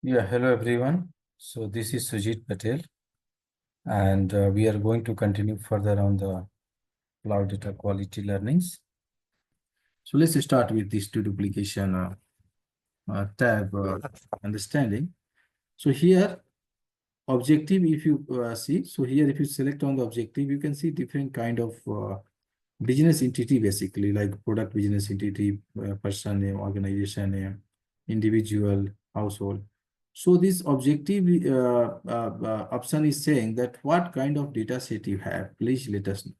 Yeah, hello everyone. So this is Sujeet Patel, and we are going to continue further on the cloud data quality learnings. So let's start with this duplication tab understanding. So here, objective, if you see, so here if you select on the objective, you can see different kind of business entity, basically like product business entity, person name, organization name, individual, household. So this objective option is saying that what kind of data set you have, please let us know.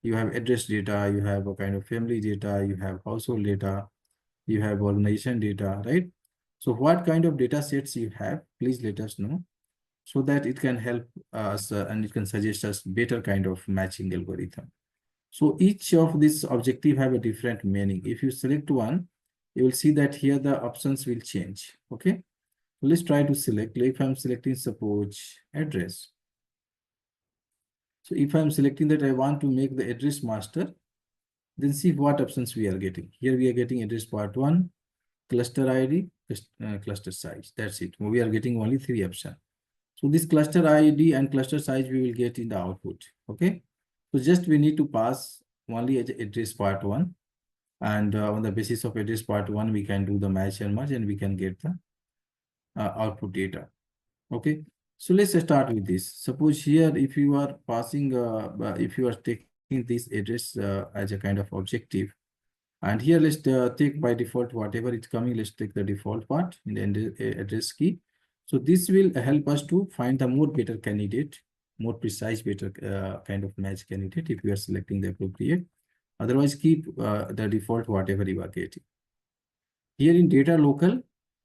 You have address data, you have a kind of family data, you have household data, you have organization data, right? So what kind of data sets you have, please let us know, so that it can help us and it can suggest us better kind of matching algorithm. So each of these objective have a different meaning. If you select one, you will see that here the options will change. Okay. Let's try to select. If I'm selecting, suppose, address. So if I'm selecting that I want to make the address master, then see what options we are getting. Here we are getting address part 1, cluster ID, cluster size. That's it. We are getting only 3 options. So this cluster ID and cluster size we will get in the output. Okay. So just we need to pass only address part 1. And on the basis of address part 1, we can do the match and merge and we can get the output data. Okay. So let's start with this. Suppose here, if you are passing, if you are taking this address as a kind of objective, and here let's take by default whatever is coming, let's take the default part in the address key. So this will help us to find the more better candidate, more precise, better kind of match candidate if we are selecting the appropriate. Otherwise, keep the default whatever you are getting. Here in data local,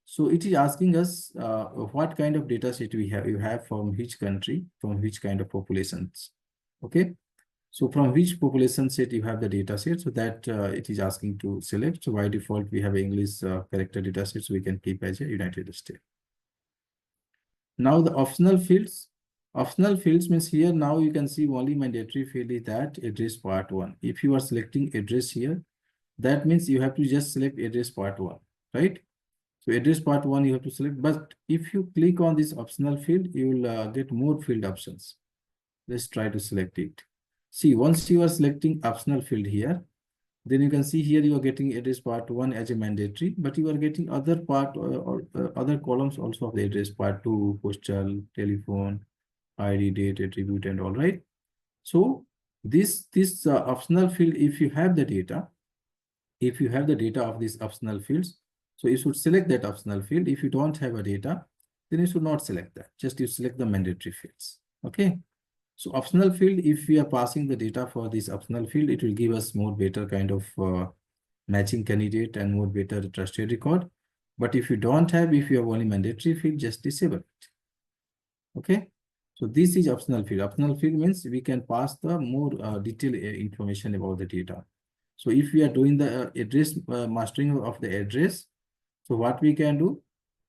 so it is asking us what kind of data set you have from which country, from which kind of populations. Okay. So from which population set you have the data set, so that it is asking to select. So by default, we have English character data set, so we can keep as a United States. Now the optional fields. Optional fields means here now you can see only mandatory field is that address part 1. If you are selecting address here, that means you have to just select address part 1, right? So address part 1 you have to select, but if you click on this optional field, you will get more field options. Let's try to select it. See, once you are selecting optional field here, then you can see here you are getting address part 1 as a mandatory, but you are getting other part or other columns also of the address part 2, postal, telephone, ID, date, attribute, and all, right? So this optional field, if you have the data, of these optional fields, so you should select that optional field. If you don't have a data, then you should not select that. Just you select the mandatory fields. Okay. So optional field, if we are passing the data for this optional field, it will give us more better kind of matching candidate and more better trusted record. But if you don't have, if you have only mandatory field, just disable it. Okay. So this is optional field. Optional field means we can pass the more detailed information about the data. So if we are doing the address mastering of the address, so what we can do,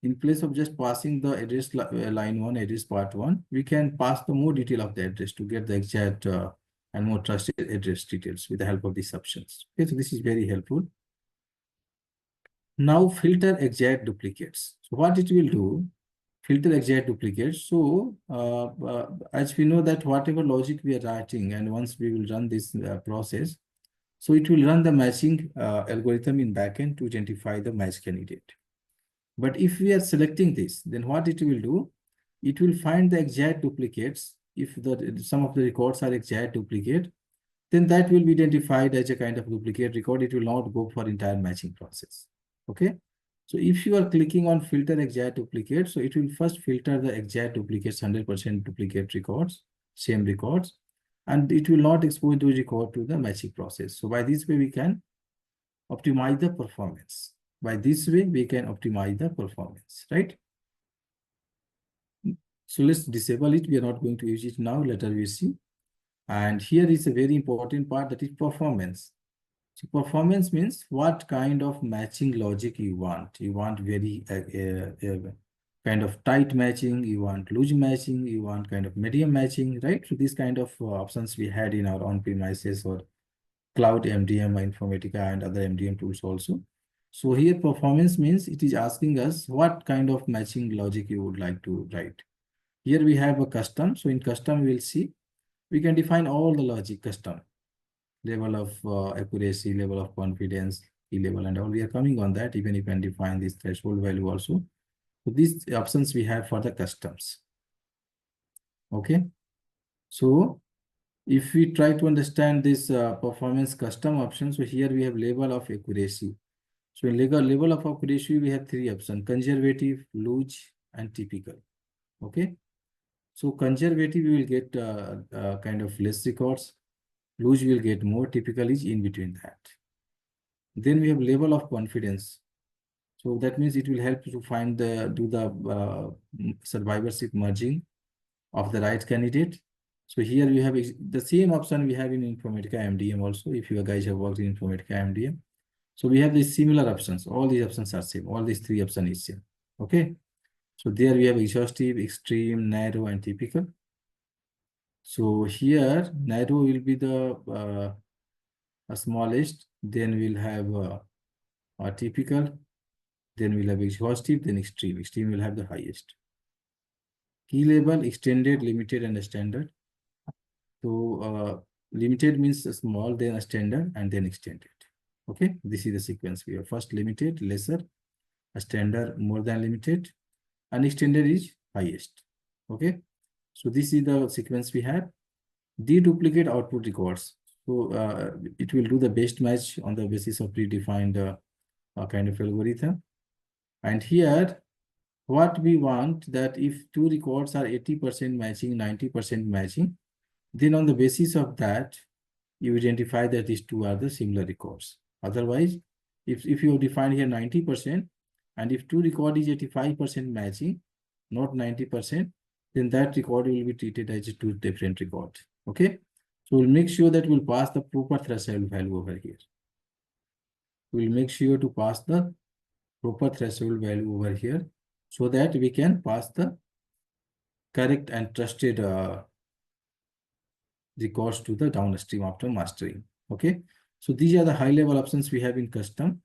in place of just passing the address line 1, address part 1, we can pass the more detail of the address to get the exact and more trusted address details with the help of these options. Okay, so this is very helpful. Now filter exact duplicates. So what it will do, filter exact duplicates. So as we know that whatever logic we are writing, and once we will run this process, so it will run the matching algorithm in backend to identify the match candidate. But if we are selecting this, then what it will do, it will find the exact duplicates. If some of the records are exact duplicate, then that will be identified as a kind of duplicate record. It will not go for entire matching process. Okay. So if you are clicking on filter exact duplicate, so it will first filter the exact duplicates, 100% duplicate records, same records, and it will not expose those record to the matching process. So by this way, we can optimize the performance. By this way, we can optimize the performance, right? So let's disable it. We are not going to use it now. Later we see. And here is a very important part, that is performance. So performance means what kind of matching logic you want. You want very kind of tight matching, you want loose matching, you want kind of medium matching, right? So these kind of options we had in our on-premises or cloud MDM, Informatica, and other MDM tools also. So here performance means it is asking us what kind of matching logic you would like to write. Here we have a custom. So in custom, we will see, we can define all the logic custom, level of accuracy, level of confidence, key level and all. We are coming on that, even you can define this threshold value also. So these options we have for the customs. Okay. So if we try to understand this performance custom option, so here we have level of accuracy. So in level of accuracy, we have three options: conservative, loose, and typical. Okay. So conservative, we will get kind of less records. Loose will get more. Typical is in between that. Then we have level of confidence. So that means it will help to find do the survivorship merging of the right candidate. So here we have the same option we have in Informatica MDM also, if you guys have worked in Informatica MDM. So we have these similar options. All these options are same. All these three options is same. Okay. So there we have exhaustive, extreme, narrow, and typical. So here narrow will be the smallest. Then we'll have a typical. Then we'll have exhaustive. Then extreme. Extreme will have the highest. Key level, extended, limited, and standard. So limited means small, then a standard, and then extended. Okay, this is the sequence we have. First limited, lesser, a standard, more than limited, and extended is highest. Okay, so this is the sequence we have. Deduplicate output records. So it will do the best match on the basis of predefined kind of algorithm. And here, what we want that if two records are 80% matching, 90% matching, then on the basis of that, you identify that these two are the similar records. Otherwise, if you define here 90%, and if two record is 85% matching, not 90%, then that record will be treated as two different records. Okay. So we'll make sure that we'll pass the proper threshold value over here. We'll make sure to pass the proper threshold value over here so that we can pass the correct and trusted records to the downstream after mastering. Okay. So these are the high level options we have in custom.